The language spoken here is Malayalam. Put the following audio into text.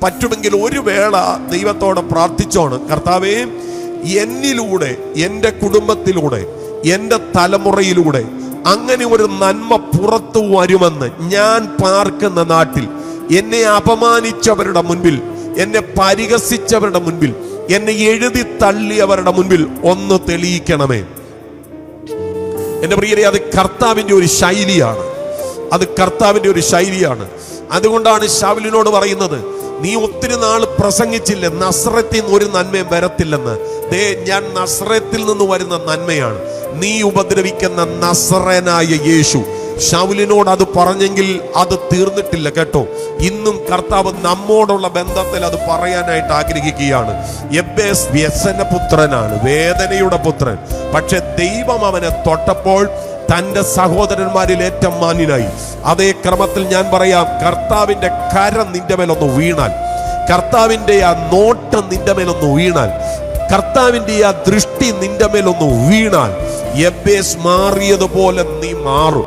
പറ്റുമെങ്കിൽ ഒരു വേള ദൈവത്തോട് പ്രാർത്ഥിച്ചോണ്, കർത്താവേ, എന്നിലൂടെ, എൻ്റെ കുടുംബത്തിലൂടെ, എൻ്റെ തലമുറയിലൂടെ അങ്ങനെ ഒരു നന്മ പുറത്തു വരുമെന്ന് ഞാൻ പാർക്കുന്ന നാട്ടിൽ എന്നെ അപമാനിച്ചവരുടെ മുൻപിൽ, എന്നെ പരിഹസിച്ചവരുടെ മുൻപിൽ, എന്നെ എഴുതി തള്ളിയവരുടെ മുൻപിൽ ഒന്ന് തെളിയിക്കണമേ. എൻ്റെ പ്രിയരെ, അത് കർത്താവിൻ്റെ ഒരു ശൈലിയാണ്. അത് കർത്താവിൻ്റെ ഒരു ശൈലിയാണ്. അതുകൊണ്ടാണ് ശൗലിനോട് പറയുന്നത്, നീ ഒത്തിരി നാൾ പ്രസംഗിച്ചില്ലേ നസ്രത്തിൽ നിന്ന് ഒരു നന്മയും വരത്തില്ലെന്ന്. ഞാൻ നസ്രത്തിൽ നിന്ന് വരുന്ന നന്മയാണ് നീ ഉപദ്രവിക്കുന്ന നസ്രനായ യേശു. ശൗലിനോട് അത് പറഞ്ഞെങ്കിൽ അത് തീർന്നിട്ടില്ല കേട്ടോ. ഇന്നും കർത്താവ് നമ്മോടുള്ള ബന്ധത്തിൽ അത് പറയാനായിട്ട് ആഗ്രഹിക്കുകയാണ്. യബ്ബേസ് വ്യസനപുത്രനാണ്, വേദനയുടെ പുത്രൻ. പക്ഷെ ദൈവം അവനെ തൊട്ടപ്പോൾ തൻ്റെ സഹോദരന്മാരിൽ ഏറ്റവും മാന്യനായി. അതേ ക്രമത്തിൽ ഞാൻ പറയാം, കർത്താവിൻ്റെ കരം നിന്റെ മേലൊന്ന് വീണാൽ, കർത്താവിൻ്റെ ആ നോട്ടം നിന്റെ മേലൊന്ന് വീണാൽ, കർത്താവിൻ്റെ ആ ദൃഷ്ടി നിന്റെ മേലൊന്ന് വീണാൽ, യബ്ബേസ് മാറിയതുപോലെ നീ മാറും.